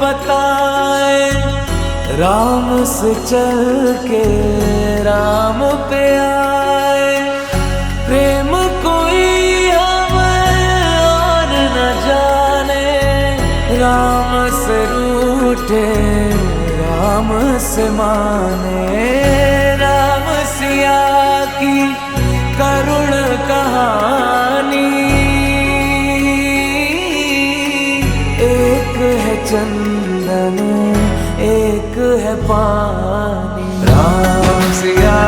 बताए, राम से चल के राम पे आए। प्रेम कोई हमें और न जाने, राम से रूठे राम से माने। राम सिया की करुण कहानी, एक है चंदन एक है पानी। राम सिया